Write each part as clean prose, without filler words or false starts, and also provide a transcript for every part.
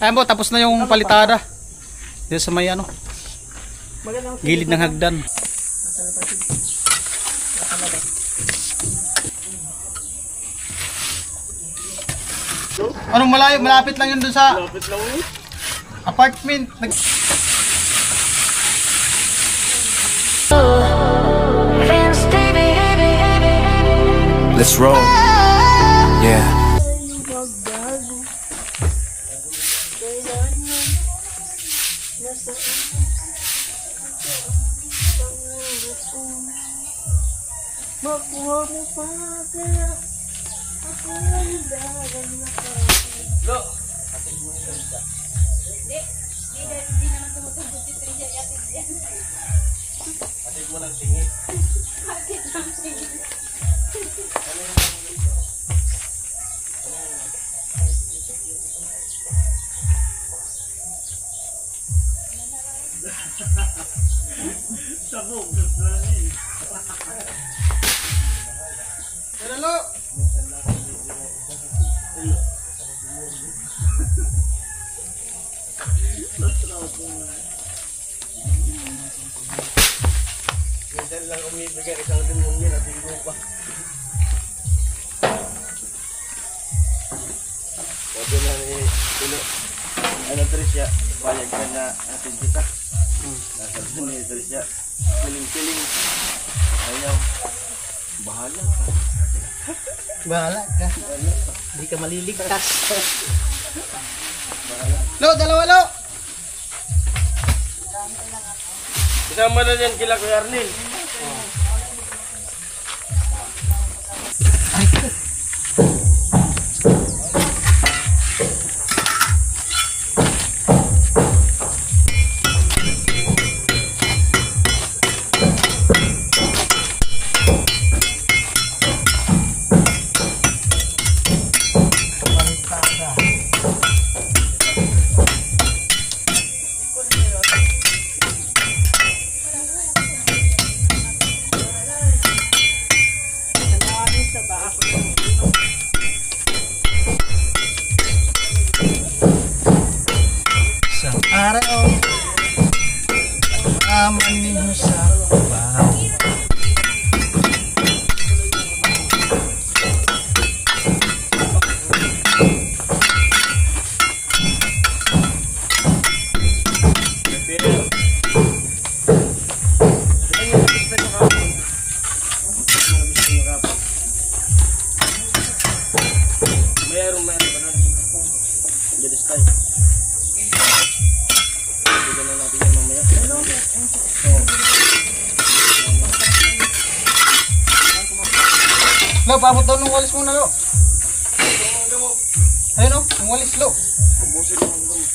Ayan po, tapos na yung palitada. Dito sa may ano, gilid ng hagdan. Anong malayo? Malapit lang yun dun sa apartment. Let's roll. Yeah. Makuha mo pa kaya ako ay dagan na ka. Lo, Di naman tumutubot si Trisha yatid yan. atid mo ng singit. Bakit lang sige? Pero lo, Minsan lang umibigay isang demonyo na tinggo pa. Sabi na ni Tilo, ano Trisha, payag ka na atin kita. Nasabi ni Trisha, piling-piling. Ayaw, bahala ka. bahala ka. Hindi ka maliligtas. Lo, dalawa lo. Isama na yan kila Kuya Arnil. Sa araw, aman mo sa bahay. Mayroon ba nun? Jadi style. Bigyan na natin yan mamaya. Lo, paabot daw ng walis muna lo. Ayun o, yung walis lo. Ubusin mo ang gamot.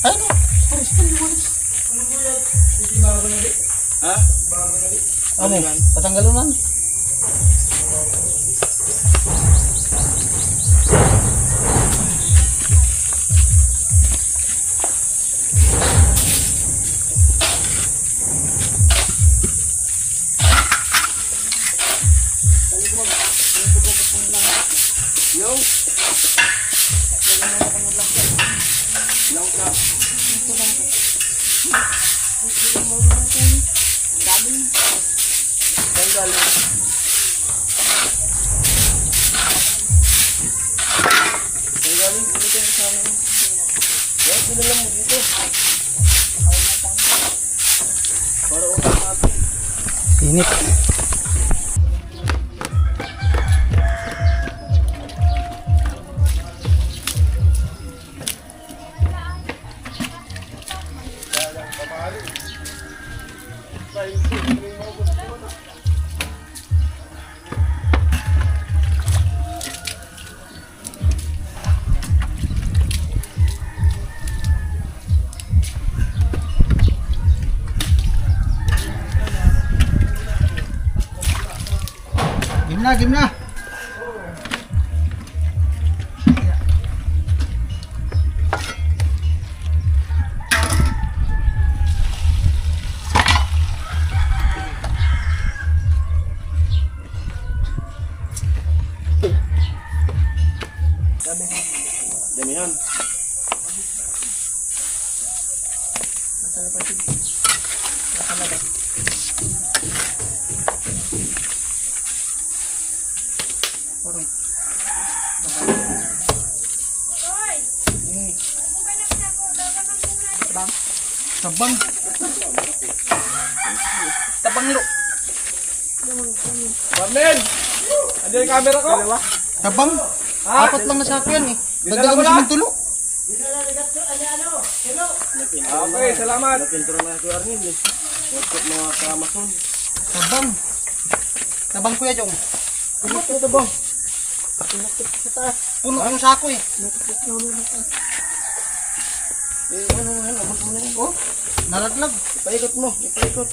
Ayun o, walis pa yung walis. Ha? Ano? Patanggalunan. Yung? Yung ka. Ang galing. Ang galing. Ulit yung kasama mo. Yan, pinalam mo dito. Para utang natin. Init. Damihan. Tabang. Tabang lo. Barmen! Andiyan yung camera ko? Tabang. Apat lang na sakyan eh. Dagdagan mo wala. siya ng tulo. Okay, salamat. Napintro na si Arnil eh. Wakit mga kamason. Tabang. Tabang kuya Jong. Ito ba? Puno yung sako eh. Ano nga, abot mo na yun. Oh, nalaglag. Ipaikot mo, ipaikot.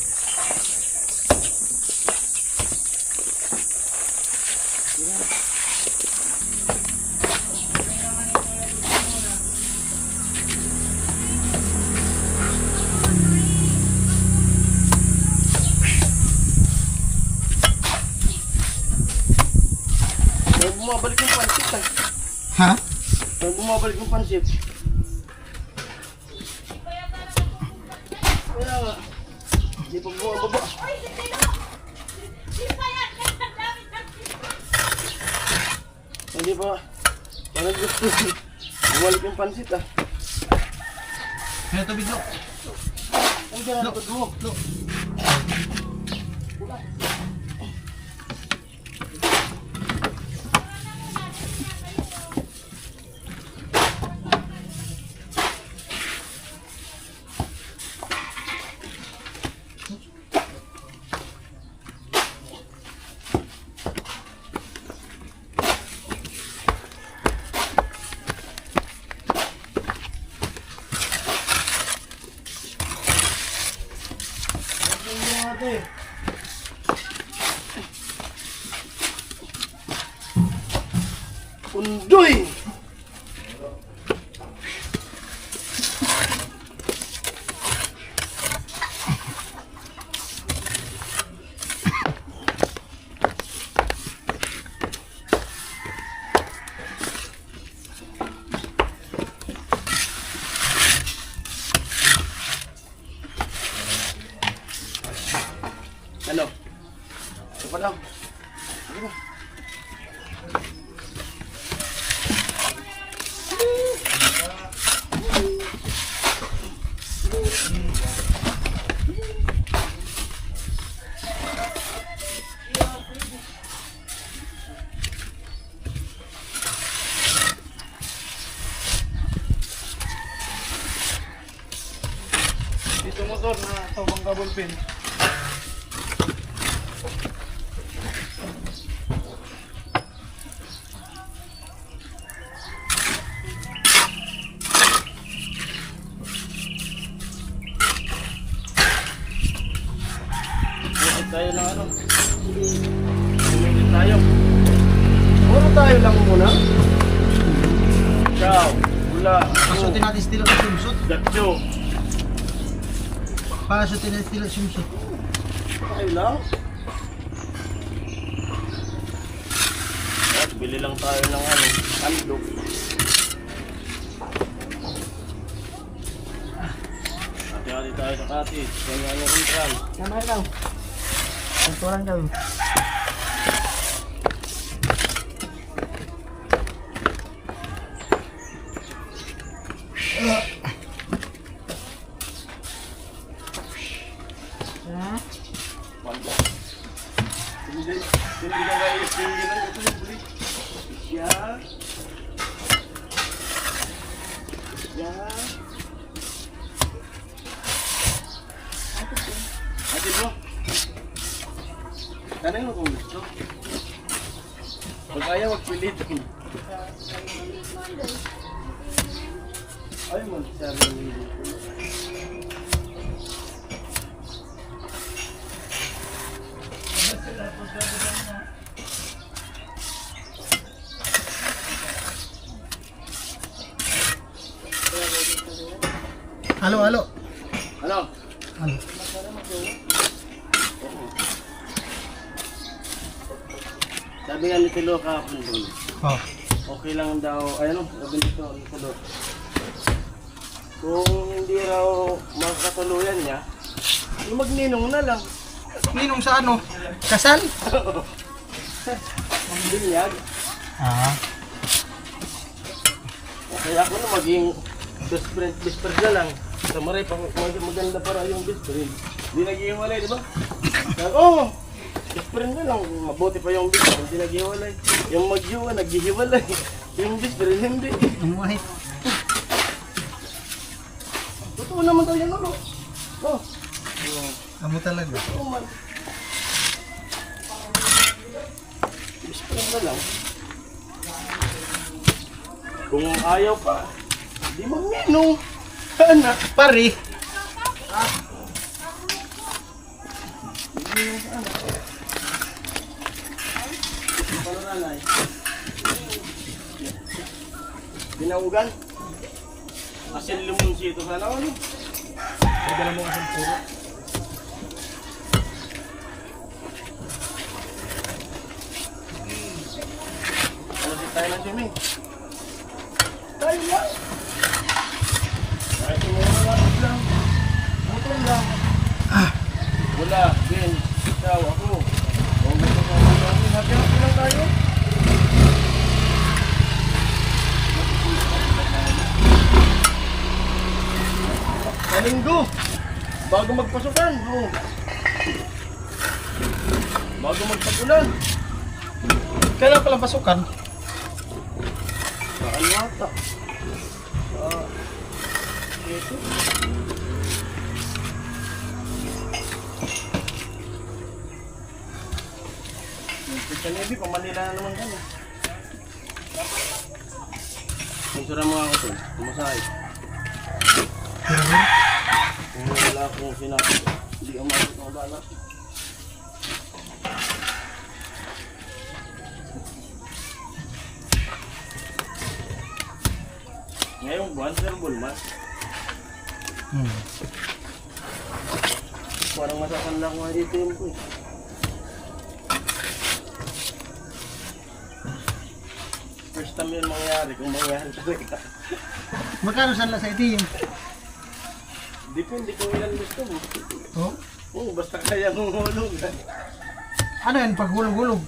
May bumabalik yung pansit eh. Ha? May bumabalik yung pansit. Kaya nga. Hindi pa bumababa. Hindi pa. Parang gusto. Bumalik yung pansit ah. May tubig lo. Ang dyan ang mo. Undoy! Ano? Ito pa lang. Sige na. Dito motor na tawang double pin. Bakit tayo ng ano? Tumingin tayo. Puro tayo lang muna. Ciao. Wala. Pasutin natin stilo ng swimsuit. Gatso. Pasutin natin stilo ng swimsuit. Tayo lang. At bili lang tayo ng ano. Handog. Hati-hati tayo sa cottage. Ganyan yung intran. Tama daw. Ang daw. Wala. Hindi ka guys. Hindi lang ito yung buli. Yeah. Yeah. Ate bro. Tanay mo kung gusto. Pag ayaw, magpilit. Ay, magsabi ng hindi ko. Halo, halo. Ano? Halo. Sabi nga ni Tilo kahapon doon. Oh. okay lang daw, ay ano, sabi nito, ano ko daw. Kung hindi raw makatuluyan niya, magninong na lang. Ninong sa ano? Kasal? Binyag. Ah. Kaya ako na maging best friend na lang. Sa maray, maganda para yung best friend. Hindi nag-iwalay, di ba? Oo, best friend na lang. Mabuti pa yung best friend, hindi nag-iwalay. Yung mag-iwa, nag-iwalay. Yung best friend, hindi. Ang mahit. Totoo naman tayo yan, ano? Oh, Amo talaga. totoo man. Best friend na lang. Kung ayaw pa, hindi magninong. Anak. Pari. Binaugan. Asin limunsito sana ano? Dala mo kasang puro. Ano si tayo ng swimming? Tayo lang. Kahit sumura lang. Motor lang. Wala, Ben, ikaw, ako. Kung gusto ka namin, happy-happy lang tayo. Sa linggo, bago magpasukan, bago magpagulan. Kailan pala pasukan? Saan yata? Ito. Sa Navy, pang Manila na naman kami. Magsura mga ako ito, kumasahe. Kung wala akong sinabi, hindi umakit ng bala. Ngayong buwan, Sir Bulmas. Parang masasanla ko nga dito yun po eh. First time yun mangyari, kung mangyari talaga. Magkano sanla sa itim? Depende kung ilan gusto mo. Oh? Oo, basta kaya mong hulog. Ano yan? Paghulog-hulog?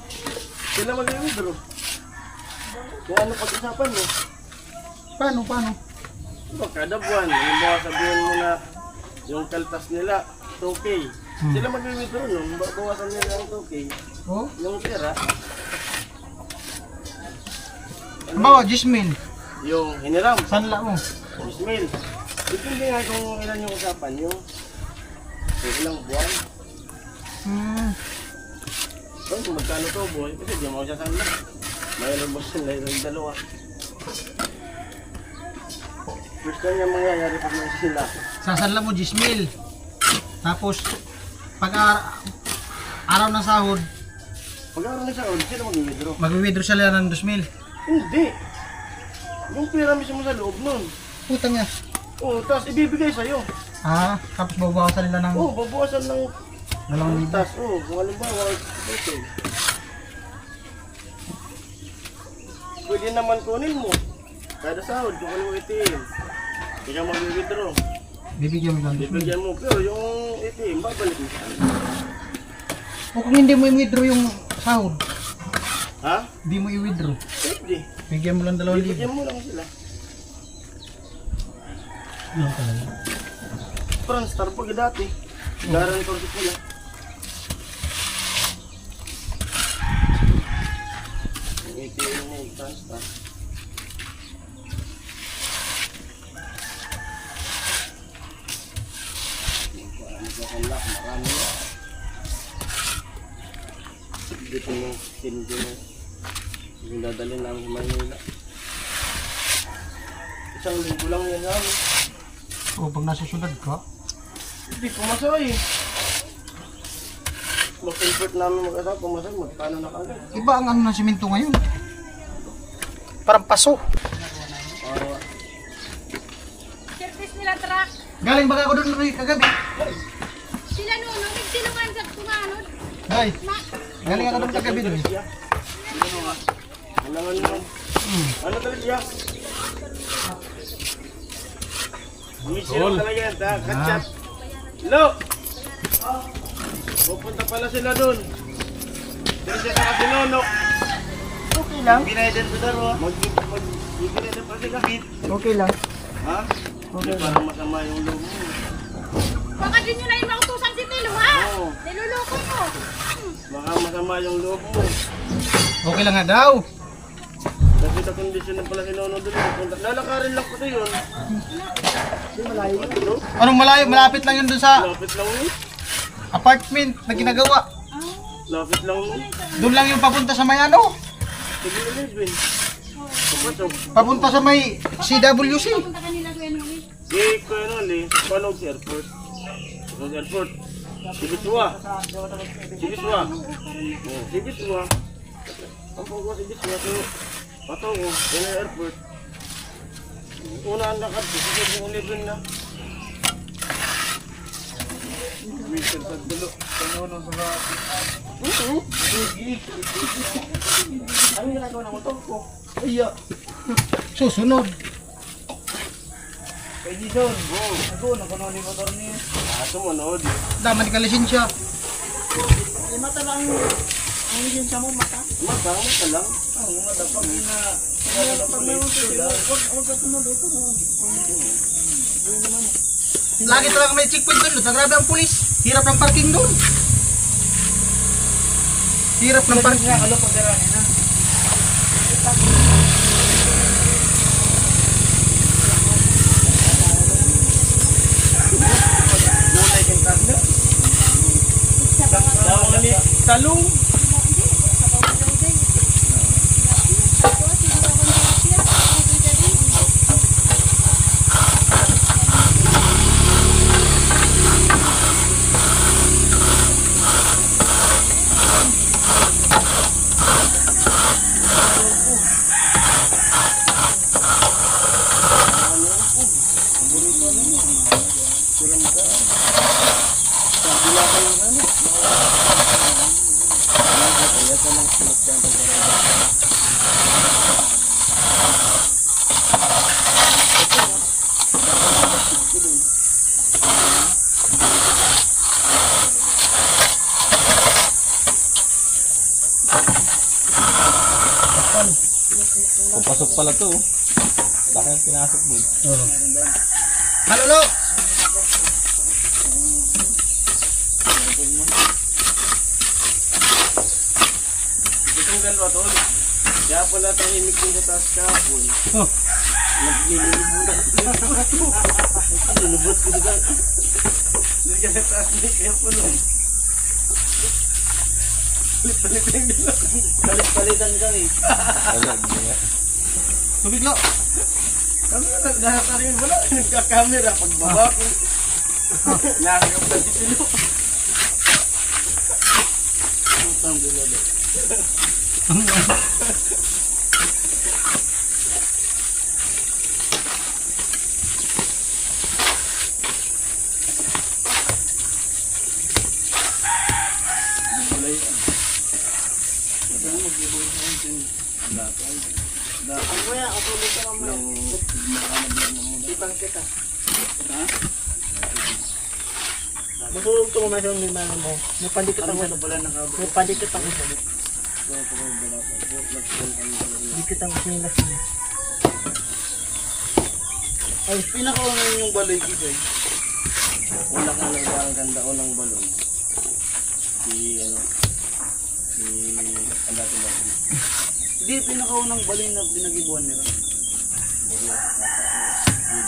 Sila mag-withdraw. Kung ano pag-usapan mo. Paano? Diba, kada buwan, halimbawa sabihin mo na yung kaltas nila, 2K. Sila mag-withdraw nun, bawasan nila ang 2K. Oh? Yung tira, Bawa, Jismin. yung hiniram, Sanla mo. Ismail. Depende nga kung ilan yung usapan, yung ilang buwan. So, kung magkano to boy, kasi di mo siya sanla. Mayroon mo sila yung dalawa. First time yung mangyayari pag may sila. Sasanla mo, Jismil. Tapos, pag araw ng sahod, Pag-aaral na siya, sila mag-withdraw. mag-withdraw sila ng 2,000. Hindi. Yung pera mismo sa loob nun. Putang niya. Oo, tapos ibibigay sa'yo. Ah, tapos babawasan nila ng Oo, babawasan ng 2,000. tas. Oo, kung halimbawa, okay. Pwede naman kunin mo. Kada sahod, kung ano mo ATM. Hindi ka mag-withdraw. Bibigyan mo ng 2,000. Bibigyan mo, pero yung ATM, babalik mo siya. O kung hindi mo i-withdraw yung sahod, Ha? hindi mo i-withdraw. Pwede. Bigyan mo lang 2,000. Bibigyan mo lang sila. Ano talaga? Franstar pag dati. Guarantor ko sila. Yung ATM mo, Franstar. Marami na. Dito yung tindi mo. Yung dadalhin namin sa Manila. Isang linggo lang yan namin. O pag nasusunod ka, Hindi, pumasoy. Mag-convert namin mag-asap, pumasoy, magkano na kagad. iba ang ano ng simento ngayon. Parang paso. Service nila truck. Galing baga ako doon rin kagabi. Sila nuno, nagsilungan sa tunganod. Ay, galing ako doon kagabi doon. Alangan mo. Ano Tricia? Mission Tol. talaga yan, ha? Katchat. Lo! Pupunta pala sila dun. Tricia sa Kasinono. Okay lang. Binaydan sa daro, ha? Mag-binaydan pa sila. Okay lang. Ha? Hindi parang masama yung loob mo. Baka din nyo na yung mautusan si Tilo, ha? Oo. Niluloko mo. Baka masama yung loob mo. Okay lang nga daw. Kasi na kondisyon na pala si Nono doon. Lalakarin lang ko sa yun. Ano? Anong malayo? Malapit lang yun dun sa Lapit lang yun. apartment na ginagawa. Lapit lang yun. Doon lang yung papunta sa may ano. Sige, 11. Kapatog. Papunta sa may CWC. Punta ka nila, Kuya Noe. Eh, kaya nun eh. Paano si airport? Paano si airport? Sibiswa. Sibiswa. Oh, Sibiswa. Ang pangko Sibiswa. So, pato ko. Kaya airport. Una ang lakad. Sige, yung 11 na. Winter sa dulo. Panono sa mga... Sige. Ano yung ginagawa ng motor ko? Iya. Susunod. Kay Dison. Ako, nakuno ni motor niya. Sumunod. Daman ka lisensya. Mata lang ang yun sa mo, mata. Mata lang. Oo, dapat na... Pag may unti sila, huwag ka tumabot. Lagi talaga may checkpoint doon. Grabe ang pulis. Hirap ng parking doon. Hirap ng parking. Ano pag darahin na? Mulai kang tanda. Talong. Pasok pala to. Laki ang pinasok mo. Halo, lo. Itong dalawa to. Kaya pala tahimik din sa taas kahapon. Oh. Naglilibutan. Nilubot ko sa doon ka sa taas ni kaya pala. Palit-palitan kami. Tubig, lo. Kami na nagdahatarin. Wala nagkakamera. Pagbaba ko. Nakakap na silo. Utang bilado. Kuya, ako ulit ka mamaya. Ipang kita. Matulog ko mamaya sa mga mo. May pandikit ako. May pandikit ako. Dikit ang sinas niya. Ay, pinakaunang yung baloy ko guys. Una ka lang ba ang ganda unang balon? Si ang dati ba? Hindi, pinakaunang baloy na binagibuan nila. Hindi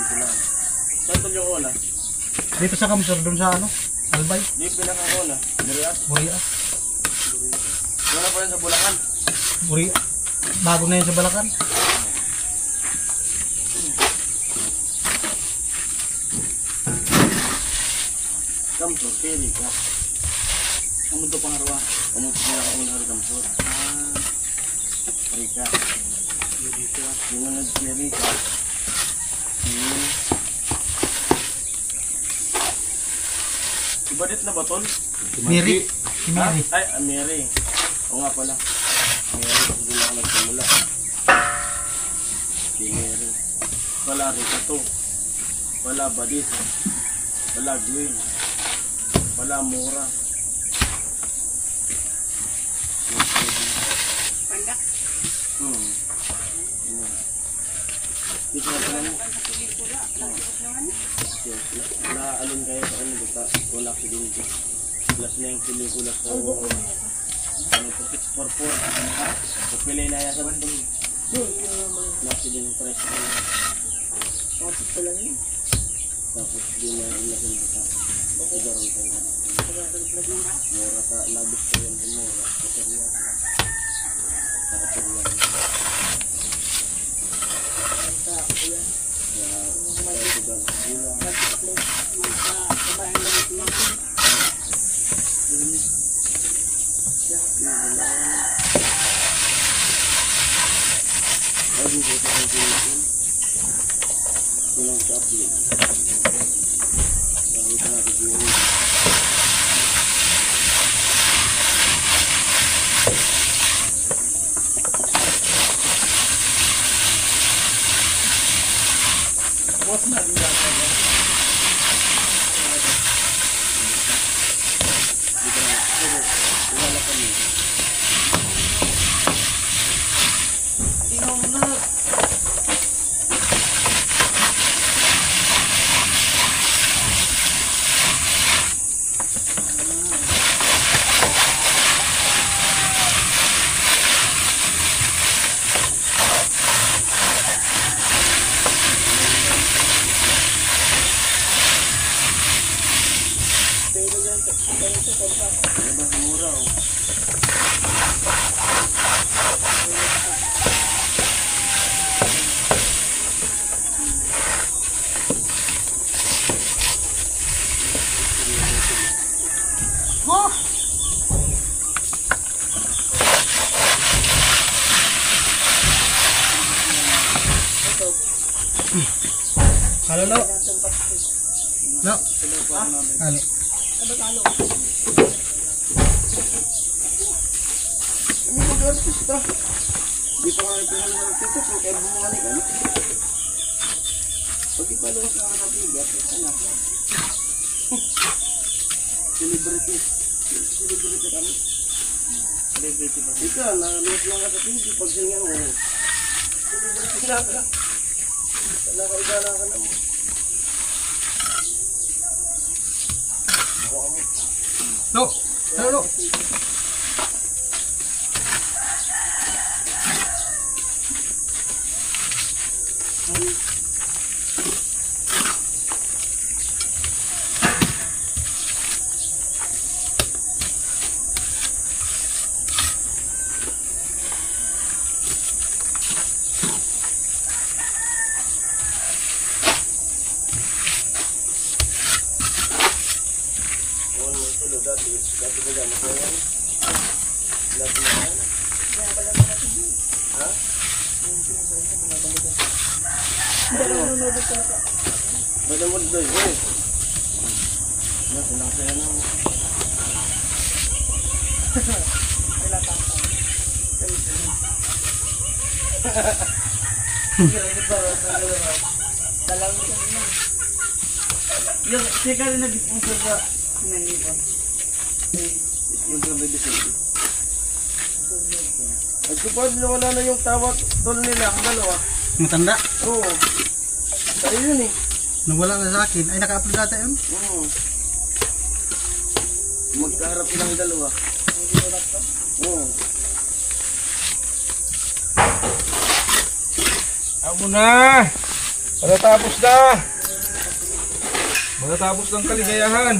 ko lang. Saan to yung una? Dito sa Kamsur, doon sa ano? Albay. Hindi, pinakauna. Murias. Buria. Wala pa rin sa Bulacan. Buria. Bago na yun sa Balacan. Kamsur, Peri ka. Kamu to pangarwa. Kamu pinakauna rin Kamsur. Rika. Yung nag-Peri ka. Ibadit na ba tol? Miri. Si Miri. Ay, Mary. Oo nga pala. Mary, hindi na ako nagsimula. wala Ricato, wala Badis, wala Gwin, wala Mura. Pandak. Kita na pala mo. Yes, alon kayo sa ano dito, wala aksidente. Plus na yung pelikula sa ano po, 644. Pupili na yan sa bandang. Aksidente press. Kapit pa lang yun. Tapos di na ilagay dito. Sigaron kayo. Mura ka, labis ko yan sa mura. Kateriya. Kateriya. Halo lo. No. Halo. Ano mag-artista? Di pa nga ito ng artista kung kaya bumalik ano? Pag ipaluwas na ka bigat, ano? Celebrity. Celebrity kami. Celebrity ba? Ikaw, naluwas lang ka sa TV pag singa mo. Celebrity na ka. Nakaigala ka na mo. Lo. Halo lo. Dati ka dyan, masaya. Dati na yan. Ha? Bada mo doy, boy. Dati lang saya na mo. Yung sika rin nag-sponsor sa nanito. Yung grabe disipin. Nagtupad na wala na yung tawag tol nila, ang dalawa. Matanda. Oo. Tayo yun eh. Nawala na sa akin. Ay, naka-upload data yun. Oo. Magkaharap silang dalawa. Oo. Amo na! Matatapos na! Matatapos ng kaligayahan.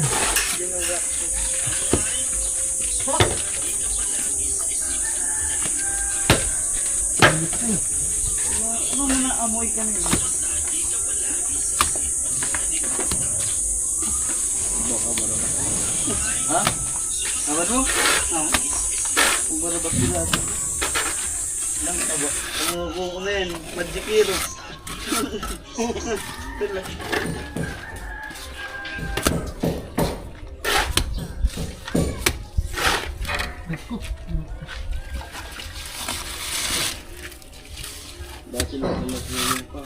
Ano mo na amoy ka nila? Ha? Awad mo? Kung barabak sila. Lang aba. Kung na yan, madjikiro. Dati lang sa mas pa.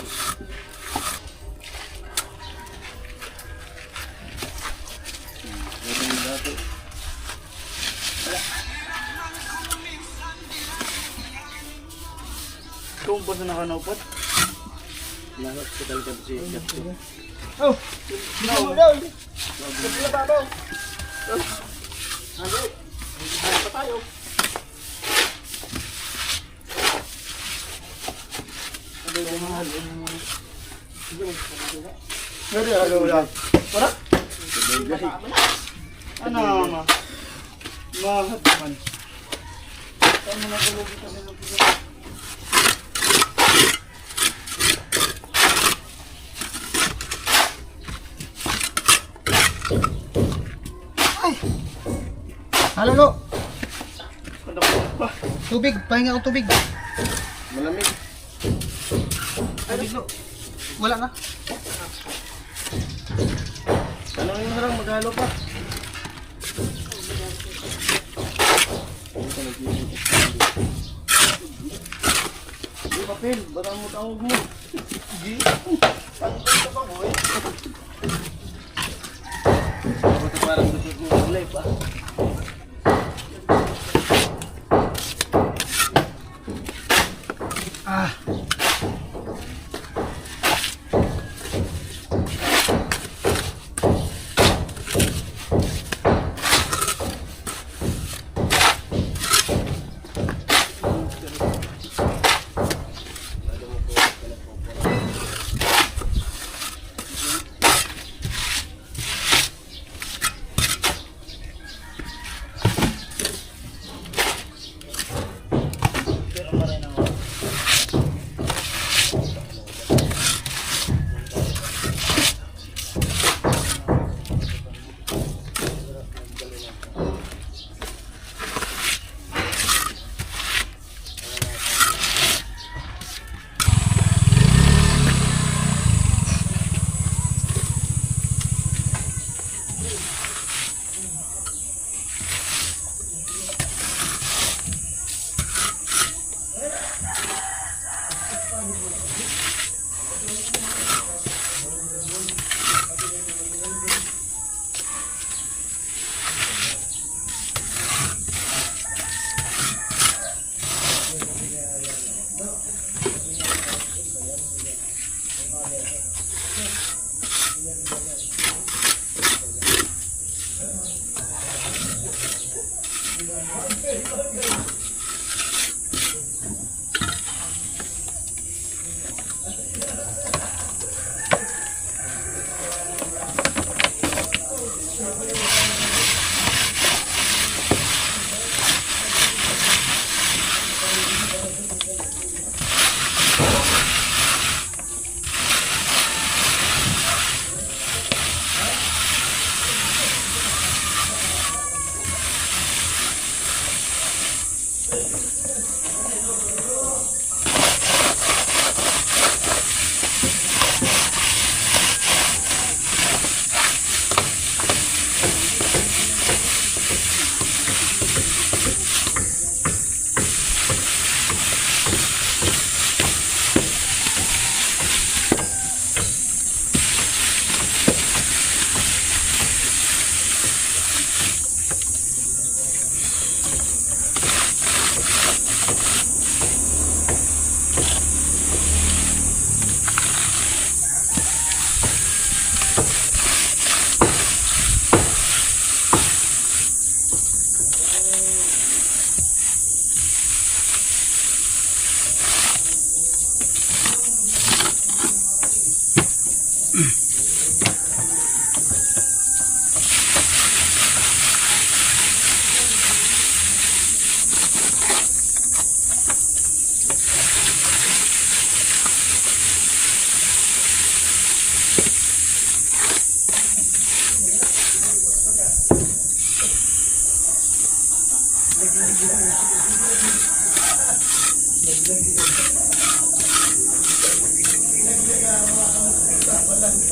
yung boss na nakanaupot? Nasa hospital ka si Captain. Oh! Bigyan mo daw! Bigyan na babaw! Ano? Ano pa tayo? Ngeri ada ulang. Mana? Ano ma? Mahal man. Kamu nak dulu kita dulu. Ay. Halo lo. Tubig, pahinga ako tubig. Malamig. Tubig lo. Wala na. Ano yung harang maghalo pa? Di papel, baka mo tawag mo. Di. Ano ka ba boy? Ito parang gusto mo mag-live ah. Ah.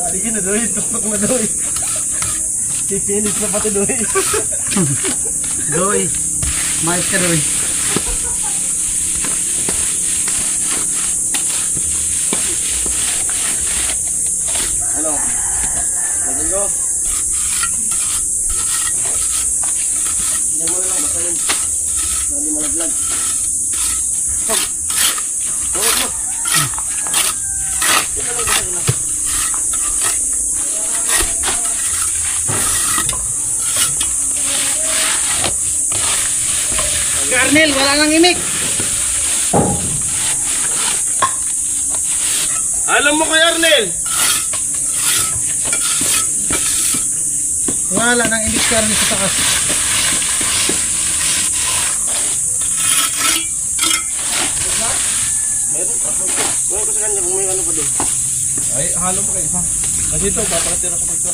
Sige na doy, tuktok na doy. Pipinis na pati doy. Doy. Mais ka doy. Ano? Lagyan ko. Hindi mo na lang basahin. Hindi malaglag. Huwag mo. Arnel, wala nang imik. Alam mo Kuya Arnel? Wala nang imik si Arnel sa taas. Meron ko sa kanya kung may ano pa doon. Ay, halo pa kayo isa. Kasi ito, papakatira ko pa ito.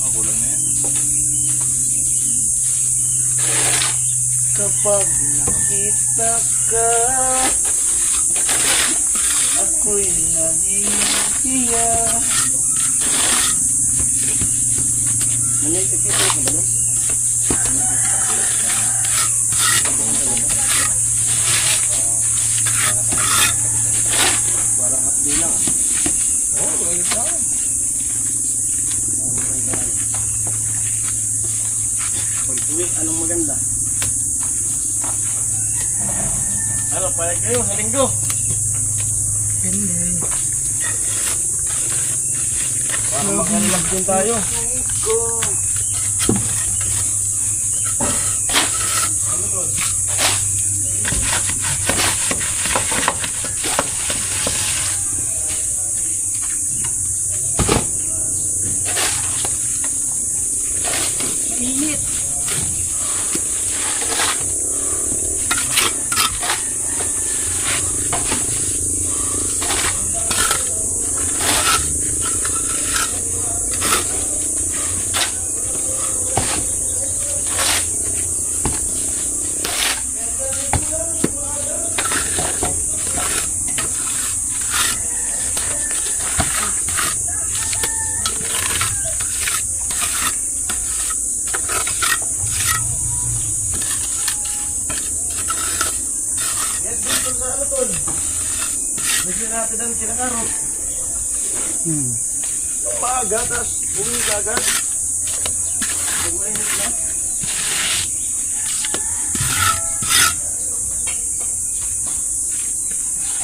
Kulang na yan. Kapag nakita ka, ako'y nahihiya. Nanay, ipito ko ba doon? Parang hapdi lang. Oo, ulit na. Pag-uwi, anong maganda? Ano, payag kayo sa linggo? Hindi. Para makalab din tayo. Init. Medyo natin ang kinakarot. Hmm. Maaga, tapos uwi ka agad. Pag mainit na.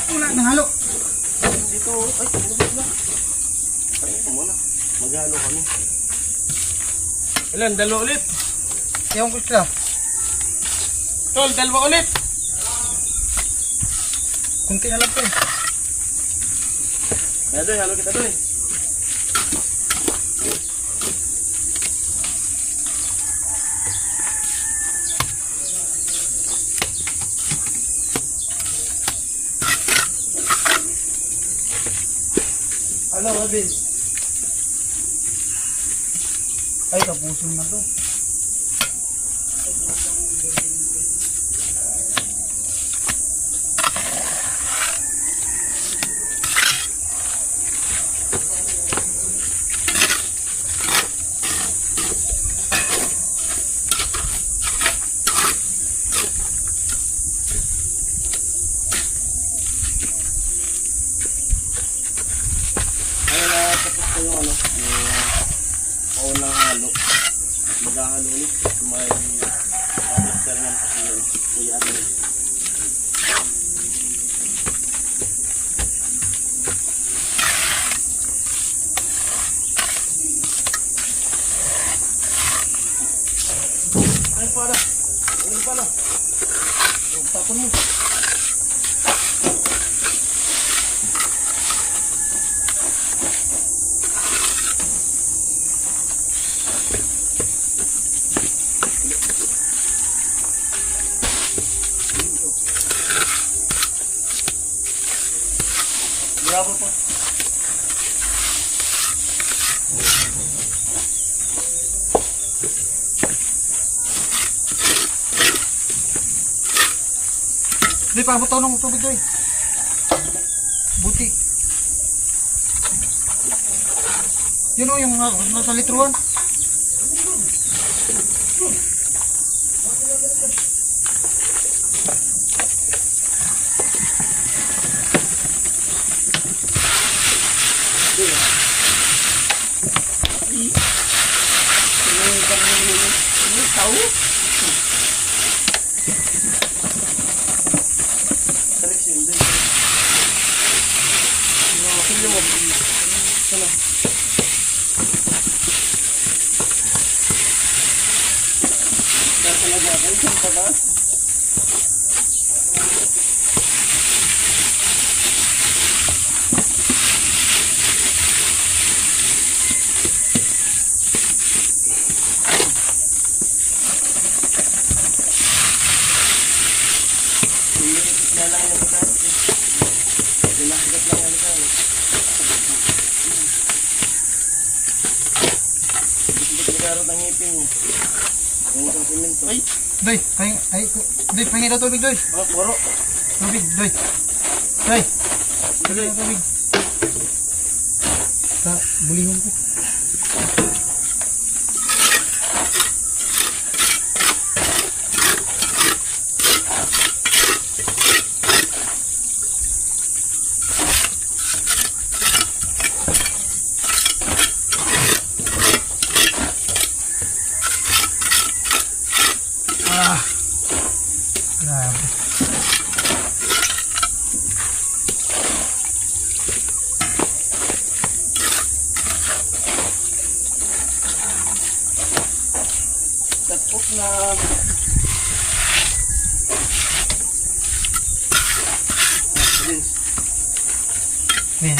Wala nang halo. Dito, ay, lumabas na. Tayo ko muna. Maghalo kami. Ilan? Dalawa ulit? Ewan ko sila. Tol, dalawa ulit! Kunti na lang po eh. Kaya doy, halo kita doy. Halo, Robin. Ay, kapuso na to. Ayun na, tapos ko yung ano, yung paunang halo. Maghahalo ulit. May kapiter niyan kasi yun. Kuya Arnel. Ayun pala. Ayun pala. Tapon mo. Bravo po. Hindi pa mo ng tubig doy. Buti. Yun o yung nasa litruan. Selection din. Sige mo. Sana. Nagkaroon ng ngipin mo. Yung isang simento. Ay! Doy, pahingi daw tubig, Doy. Oh, puro. Tubig, Doy. Doy. Tubig. Bulingon ko. Grabe. Tapos na. Yan.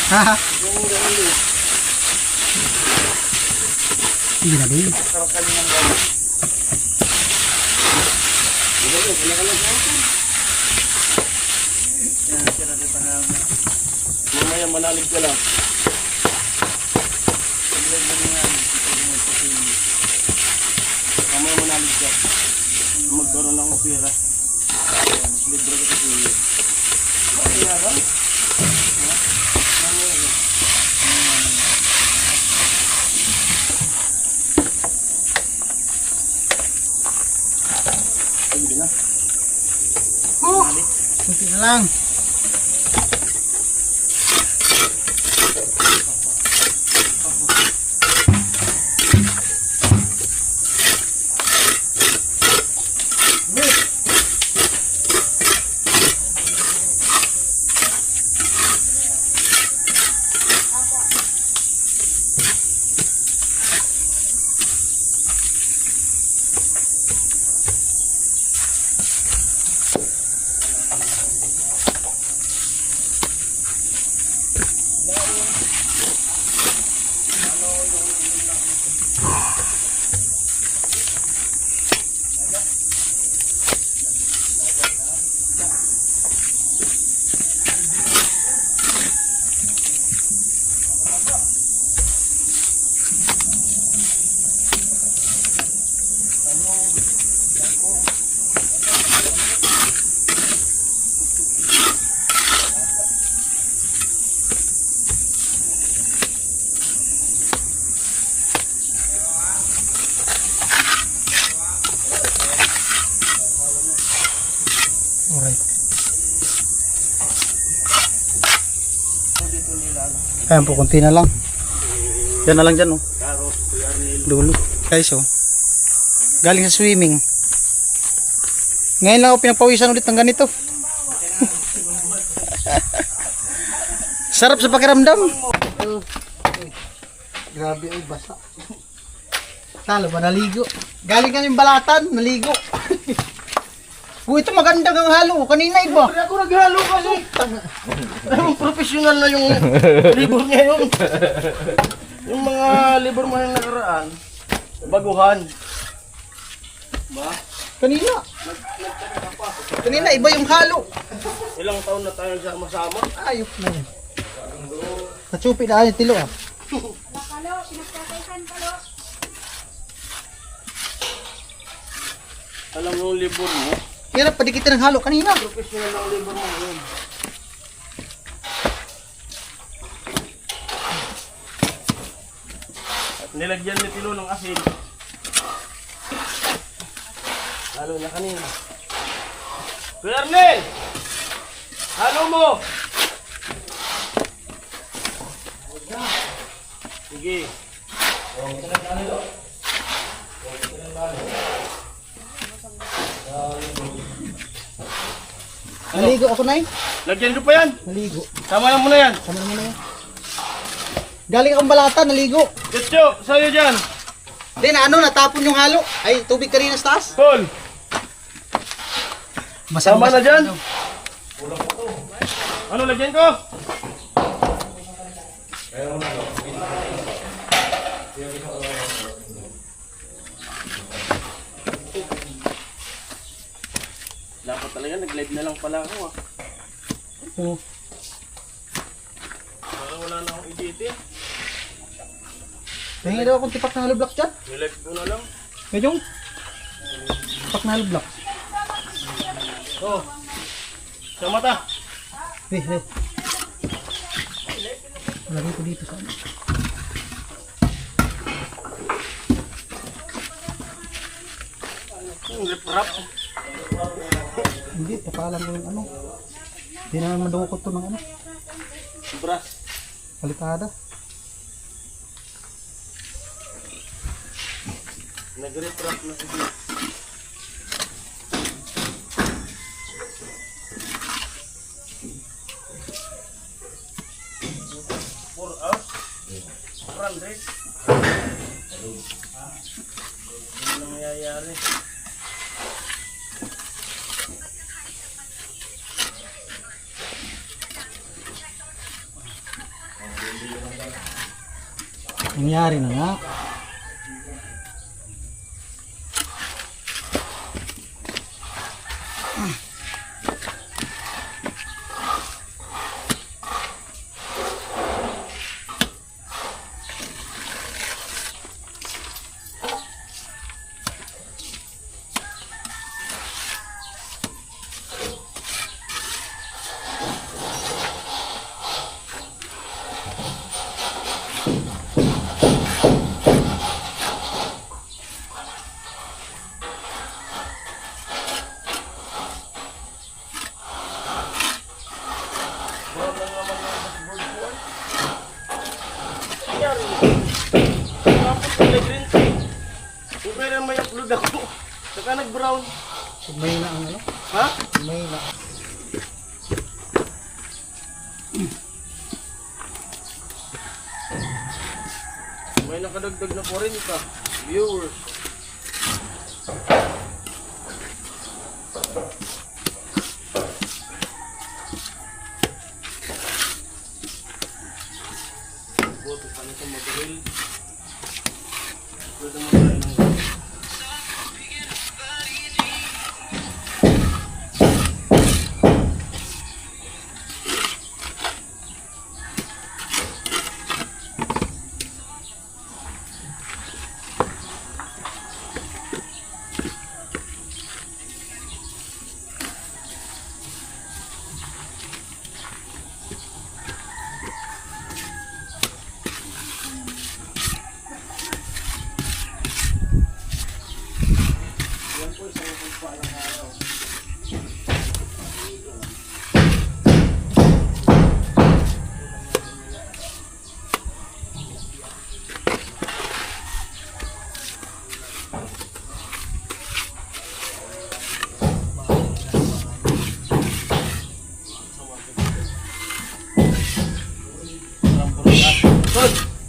Haha. Hindi na din. Mamaya manalig ka lang. Mamaya manalig ka. Magkaroon lang ng pera. Libre ka kasi. Kaya ba? Hindi na. Kunti na lang. Alright. Ayan po, kunti na lang. Yan na lang dyan, oh. Dulo. Guys, oh. Galing sa swimming. Ngayon lang ako pinagpawisan ulit ng ganito. Sarap sa pakiramdam. Grabe, ay basa. Talo ba, naligo? Galing kami balatan, naligo. Uy, ito maganda kang halo. Kanina iba. Ako naghalo kasi. Ang professional na yung libur ngayon. Yung mga libur mo yung nakaraan, baguhan. Ba? Kanina. Kanina iba yung halo. Ilang taon na tayo sama-sama. Ayok na yun. Natsupi na yung tilo, ah. Kalo, pinagkakaitan kalo. Alam mo yung libur mo, Hirap padikitin ng halo kanina. Professional na labor mo yun. At nilagyan ni Tilo ng asin. Halo na kanina. Kuya Arnel! Halo mo! Sige. Naligo ako, Nay. Lagyan ko pa yan. Naligo. Tama lang muna yan. Tama naman na yan. Galing akong balata, naligo. Ketcho, sa'yo dyan. Then ano, natapon yung halo. Ay, tubig kanina sa taas. Paul, tama na dyan. Ano lagyan ko? Dapat talaga, nag-live na lang pala ako ah. Oo. Parang wala na akong edit eh. Tingin daw akong tipak na halo block dyan. Nilive ko na lang. Medyo. Tipak na halo block. Oh, sa mata. Eh. Lagay ko dito sa ano. Rip-rap. Hindi, papalan ko yung ano. Hindi naman madukot to ng ano. Brass. Palitada. Nag-rip-rap na sige. Ano nangyayari? Nangyari na nga. Pero may upload ako. Saka nag-brown. May na ang ano? Ha? May na. May nakadagdag na 40 viewers. Buti pa nito mag-reel. Upload naman tayo ng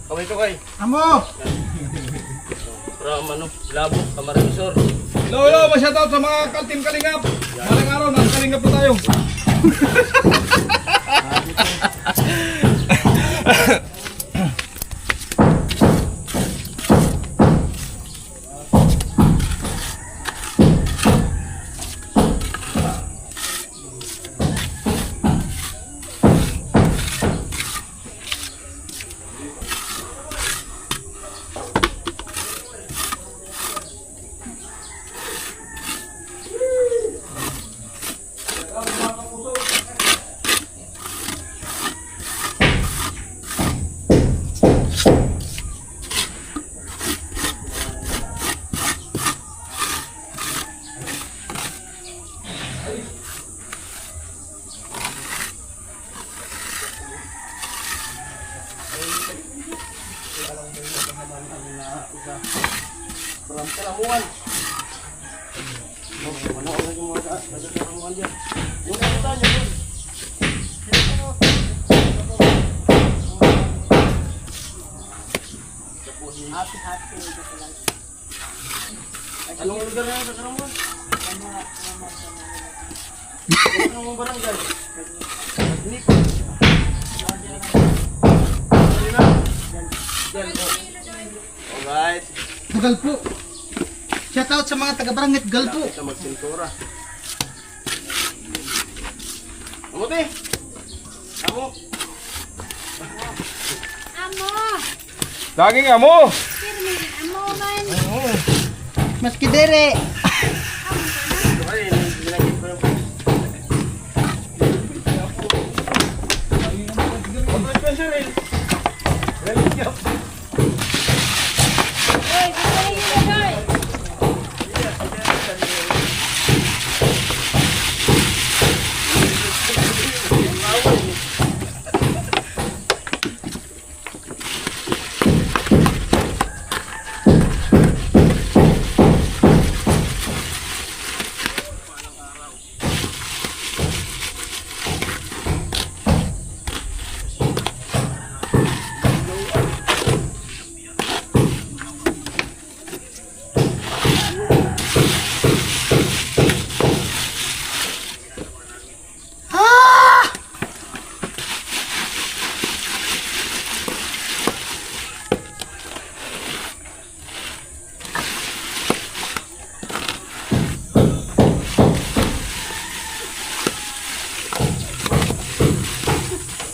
kaway ko kay. Amo! From ano, Labo, Camaranesor. Hello, ma-shoutout sa mga Team Kalingap. Malang araw, nasa Kalingap po tayo. karamuan. Ano ang naging mga karamuan dyan? Yung nakita niyo doon. Anong lugar na yan sa karamuan? Ano ang barangay? Hindi pa. Alright. Galpo. Shout out sa mga taga-barangay Galpo. Kita magpintura. Amote! Amo! Amo! Daging amo. Pirmi, amo man! Maski dere. Ay, nilagay ko yung... Spencer, eh. Hoy, gusto niyo yun, hoy!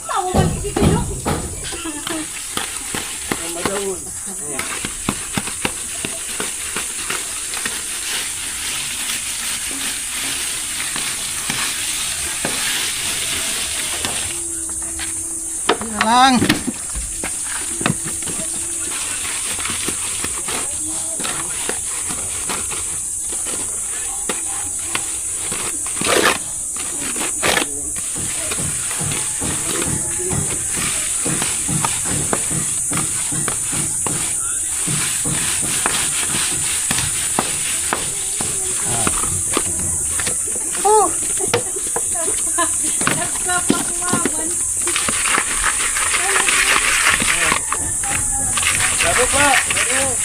Tawa man si Pino. Yun na lang. Nagpapakuwawan. Sabo pa! Sabo!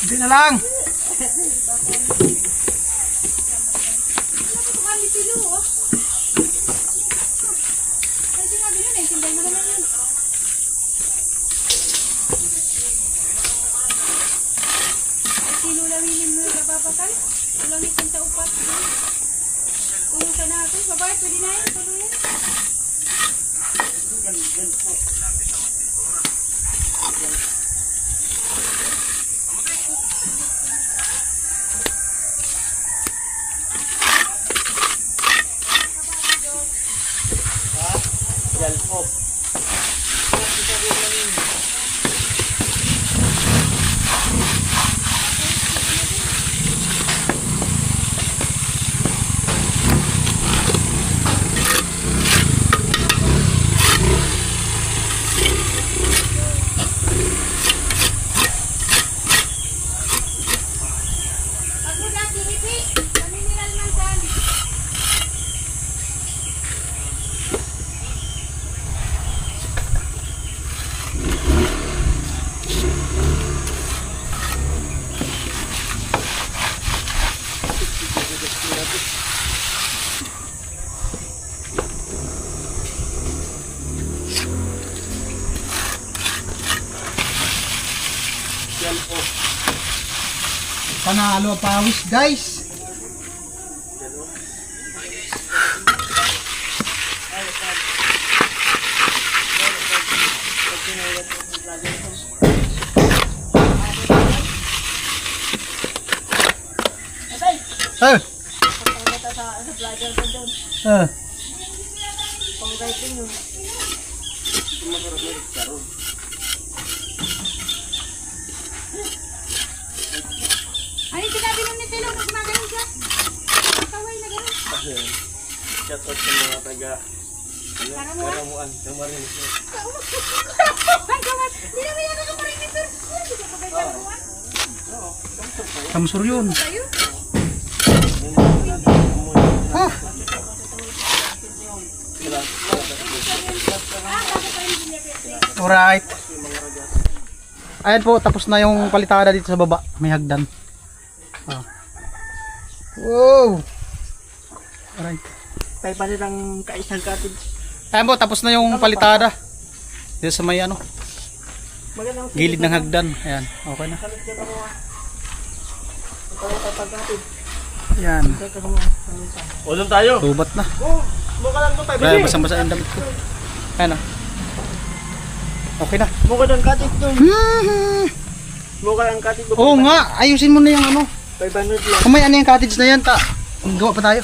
Hindi na lang. Kami Pino, oh. Ay, sinabi nun eh. Tinday mo naman yun. Ay, sinulawinin mo yung kapapatay. Ulangit ang taupat. Tulong ka natin. Babae, pwede na yun. Tuloy yan. Jalpo. Ako dati, Hipi. Namimiral man saan. Panalo pawis guys. Ah. Pagkakita sa vlogger ko doon. Ah. Pang-writing yun. Ay, sinabi nung ni Tilo, gumagano'n siya. Kaway na gano'n. Shout out sa mga taga Karamuan, Camarines. Ay, kawan. Hindi naman yan ako marinitor. Hindi ka pa kayo karamuan. Kamsur yun. Tayo. Ah. Alright. Ayan po, tapos na yung palitada dito sa baba. May hagdan. Ah. Wow. Alright. Tayo pa nilang kaisang katid. Ayan po, tapos na yung palitada. Dito sa may ano, Magandang gilid ng hagdan. Ayan, okay na. salit ka mo. Ito pagkatid. Ayan, Ito mo. Ulong tayo. tubat na. Oh, mukha lang to tayo. Kaya basang-basa yung damit ko. Ayan ah. Okay na. Mukha lang katid to. Mukha lang katid to. Oo nga, ayusin mo na yung ano. 500 lang. Kamay ano yung cottage na yan, ta. Gawa pa tayo.